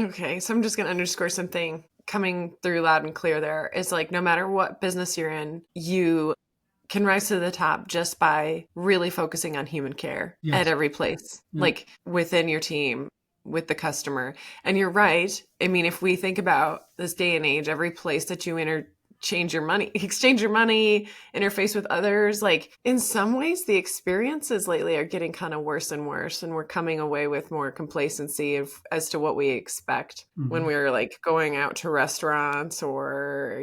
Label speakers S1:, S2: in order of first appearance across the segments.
S1: Okay, so I'm just going to underscore something coming through loud and clear there is like no matter what business you're in, you can rise to the top just by really focusing on human care at
S2: Yes.
S1: every place,
S2: Yeah.
S1: like within your team, with the customer. And you're right. I mean, if we think about this day and age, every place that you change your money, exchange your money, interface with others, like in some ways, the experiences lately are getting kind of worse and worse. And we're coming away with more complacency as to what we expect when
S2: Hmm.
S1: we're like going out to restaurants or,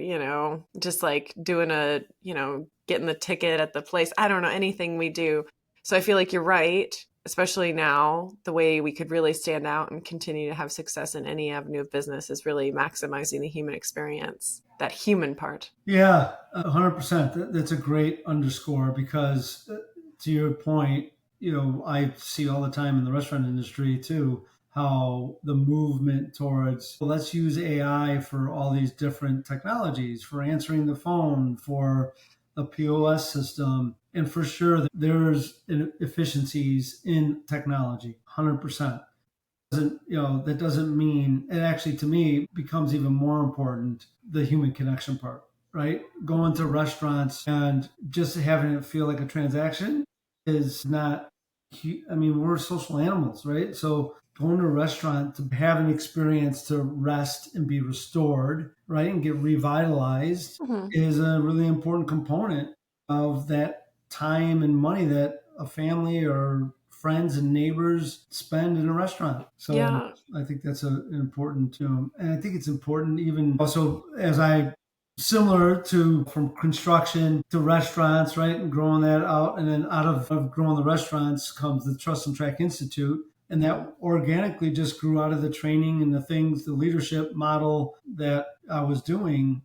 S1: just like doing getting the ticket at the place. I don't know, anything we do. So I feel like you're right, especially now, the way we could really stand out and continue to have success in any avenue of business is really maximizing the human experience, that human part.
S2: Yeah, 100%. That's a great underscore because, to your point, I see all the time in the restaurant industry too how the movement towards, well, let's use AI for all these different technologies, for answering the phone, for the POS system. And for sure, there's efficiencies in technology, 100%. That doesn't mean, and actually to me becomes even more important, the human connection part, right? Going to restaurants and just having it feel like a transaction is not, I mean, we're social animals, right? So going to a restaurant to have an experience to rest and be restored, right, and get revitalized
S1: Mhm.
S2: is a really important component of that time and money that a family or friends and neighbors spend in a restaurant. So
S1: Yeah.
S2: I think that's an important, and I think it's important even also as I similar to from construction to restaurants, right, and growing that out, and then out of growing the restaurants comes the Trust and Track Institute, and
S1: Mhm.
S2: that organically just grew out of the training and the things, the leadership model that I was doing.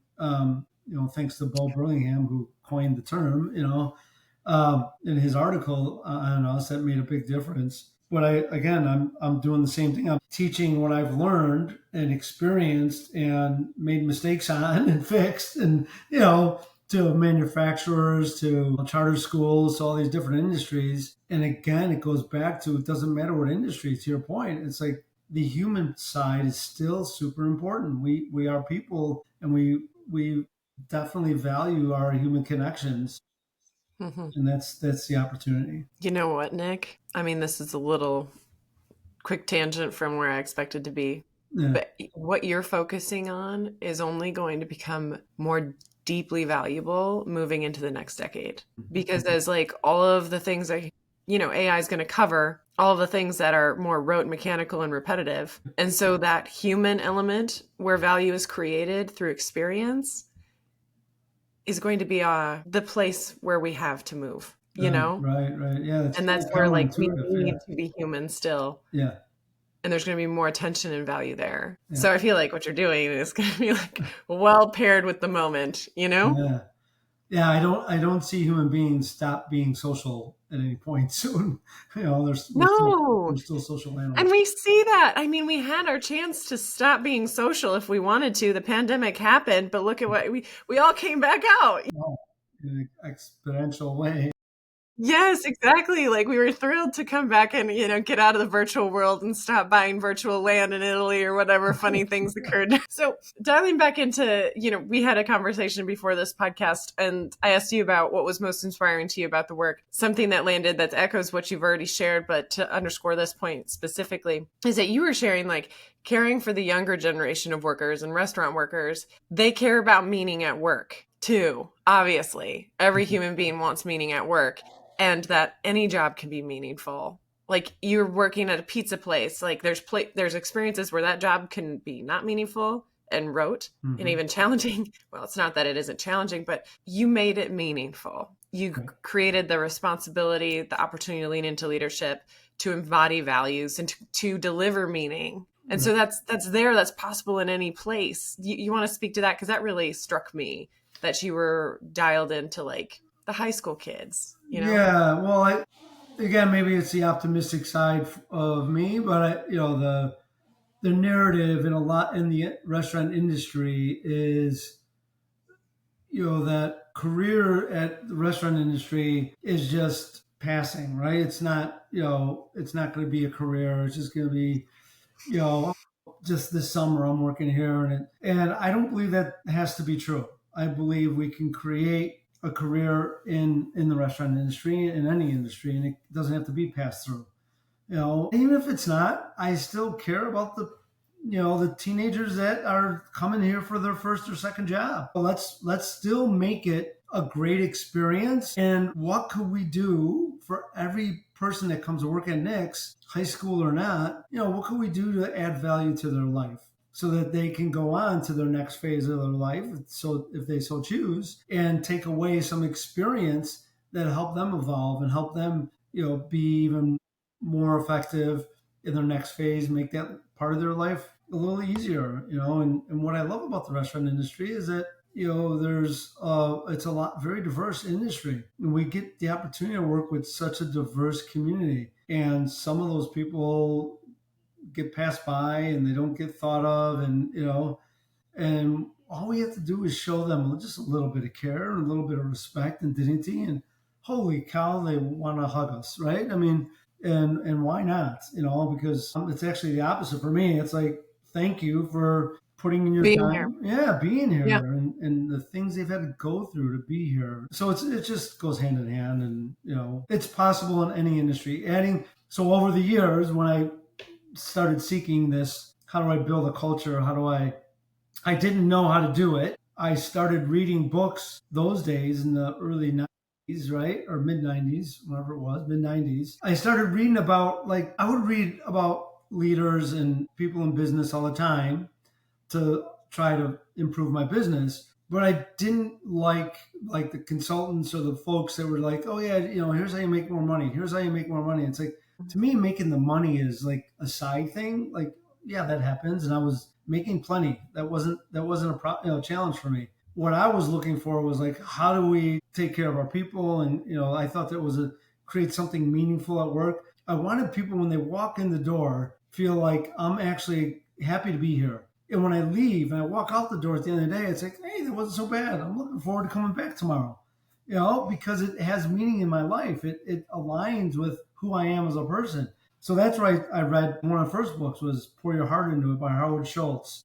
S2: Thanks to Bo Burlingham who coined the term, in his article on us that made a big difference. But I'm doing the same thing. I'm teaching what I've learned and experienced and made mistakes on and fixed, and to manufacturers, to charter schools, to all these different industries. And again, it goes back to, it doesn't matter what industry. To your point, it's like the human side is still super important. We are people, and we definitely value our human connections,
S1: Mhm.
S2: and that's the opportunity.
S1: You know what, Nick? I mean, this is a little quick tangent from where I expected to be.
S2: Yeah.
S1: But what you're focusing on is only going to become more deeply valuable moving into the next decade. Because as like all of the things that, AI is going to cover, all of the things that are more rote, mechanical, and repetitive. And so that human element where value is created through experience is going to be the place where we have to move,
S2: Right, right, right. Yeah, it's
S1: And
S2: kind
S1: that's
S2: of
S1: where like we
S2: counterintuitive. Yeah,
S1: need to be human still.
S2: yeah,
S1: And there's going to be more attention and value there.
S2: yeah,
S1: So I feel like what you're doing is going to be like well paired with the moment?
S2: yeah, yeah. I don't see human beings stop being social at any point soon. We're still
S1: No.
S2: we're still social
S1: And
S2: animals.
S1: we see that. I mean, we had our chance to stop being social if we wanted to. The pandemic happened, but look at what we all came back out.
S2: Oh, in an exponential way.
S1: Yes, exactly. Like we were thrilled to come back and, get out of the virtual world and stop buying virtual land in Italy or whatever funny things occurred. So, dialing back into, we had a conversation before this podcast and I asked you about what was most inspiring to you about the work. Something that landed that echoes what you've already shared, but to underscore this point specifically is that you were sharing like caring for the younger generation of workers and restaurant workers. They care about meaning at work too. Obviously, every human being wants meaning at work and that any job can be meaningful. Like you're working at a pizza place, like there's experiences where that job can be not meaningful and rote and
S2: Hmm.
S1: even challenging. Well, it's not that it isn't challenging, but you made it meaningful. You
S2: Right.
S1: created the responsibility, the opportunity to lean into leadership, to embody values and to deliver meaning. And
S2: Right.
S1: so that's possible in any place. You want to speak to that because that really struck me that you were dialed into like the high school kids.
S2: Yeah. Well, again, maybe it's the optimistic side of me, but the narrative in a lot in the restaurant industry is, that career at the restaurant industry is just passing, right? It's not going to be a career. It's just going to be, you know just this summer I'm working here, and I don't believe that has to be true. I believe we can create a career in the restaurant industry, in any industry, and it doesn't have to be passed through. Even if it's not, I still care about the teenagers that are coming here for their first or second job. Let's still make it a great experience. And what could we do for every person that comes to work at Nick's, high school or not? What could we do to add value to their life, so that they can go on to their next phase of their life, so if they so choose, and take away some experience that help them evolve and help them, be even more effective in their next phase, make that part of their life a little easier. And what I love about the restaurant industry is that there's it's a lot very diverse industry, and we get the opportunity to work with such a diverse community, and some of those people get passed by and they don't get thought of, and all we have to do is show them just a little bit of care and a little bit of respect and dignity, and holy cow, they want to hug us, right? I mean, and why not? Because it's actually the opposite for me. It's like, thank you for putting in your
S1: Being here.
S2: time, yeah, being
S1: Yeah.
S2: here, and the things they've had to go through to be here. So it just goes hand in hand, and it's possible in any industry. So over the years, when I started seeking this, how do I build a culture? I didn't know how to do it. I started reading books those days in the early 90s, right? Or mid 90s, whatever it was, mid 90s. I started reading about, like, I would read about leaders and people in business all the time to try to improve my business. But I didn't like the consultants or the folks that were like, oh yeah, here's how you make more money. Here's how you make more money. It's like, to me, making the money is like a side thing. Like, yeah, that happens, and I was making plenty. That wasn't a challenge for me. What I was looking for was like, how do we take care of our people? And I thought that was create something meaningful at work. I wanted people, when they walk in the door, feel like I'm actually happy to be here. And when I leave and I walk out the door at the end of the day, it's like, hey, that wasn't so bad. I'm looking forward to coming back tomorrow. Because it has meaning in my life. It aligns with who I am as a person. So that's why I read one of the first books was Pour Your Heart Into It by Howard Schultz.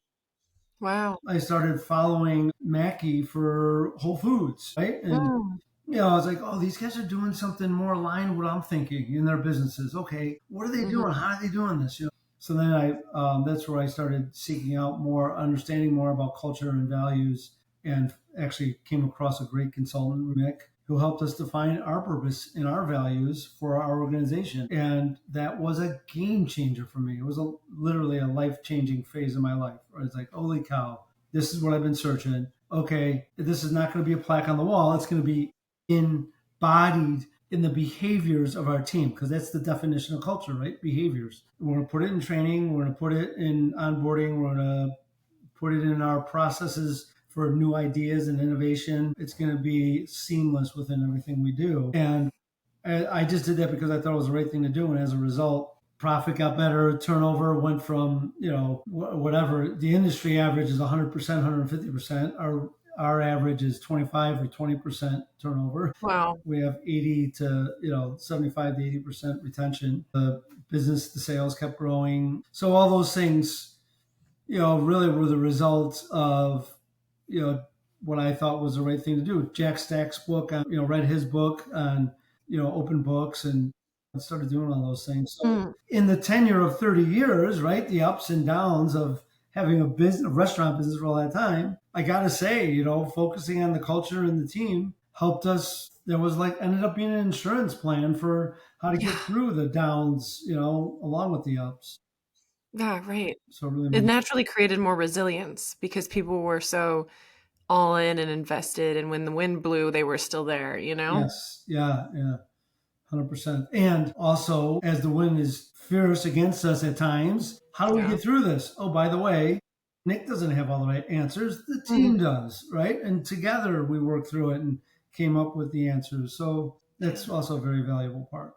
S1: Wow.
S2: I started following Mackie for Whole Foods, right? And
S1: Mm,
S2: I was like, oh, these guys are doing something more aligned with what I'm thinking in their businesses. Okay, what are they doing?
S1: mhm.
S2: How are they doing this? So then that's where I started seeking out more, understanding more about culture and values, and actually came across a great consultant, Mick, who helped us define our purpose and our values for our organization. And that was a game changer for me. It was literally a life changing phase of my life where it's like, holy cow, this is what I've been searching. Okay, this is not going to be a plaque on the wall. It's going to be embodied in the behaviors of our team, because that's the definition of culture, right? Behaviors. We're going to put it in training. We're going to put it in onboarding. We're going to put it in our processes for new ideas and innovation. It's going to be seamless within everything we do. And I just did that because I thought it was the right thing to do. And as a result, profit got better. Turnover went from, whatever. The industry average is 100%, 150%. Our average is 25 or 20% turnover.
S1: Wow.
S2: We have 80 to 75 to 80% retention. The sales kept growing. So all those things, really were the result of, what I thought was the right thing to do. Jack Stack's book, read his book on, open books, and started doing all those things. So
S1: Mm,
S2: in the tenure of 30 years, right, the ups and downs of having a restaurant business for all that time, I got to say, focusing on the culture and the team helped us. There was ended up being an insurance plan for how to get
S1: yeah.
S2: through the downs, along with the ups.
S1: Yeah, right.
S2: So it really
S1: It
S2: made,
S1: naturally created more resilience because people were so all in and invested, and when the wind blew, they were still there, you know?
S2: yes, yeah, yeah. 100%. And also, as the wind is fierce against us at times, how do we
S1: Yeah.
S2: get through this? Oh, by the way, Nick doesn't have all the right answers. The
S1: Mhm.
S2: team does, right? And together we worked through it and came up with the answers. So
S1: Yeah.
S2: that's also a very valuable part.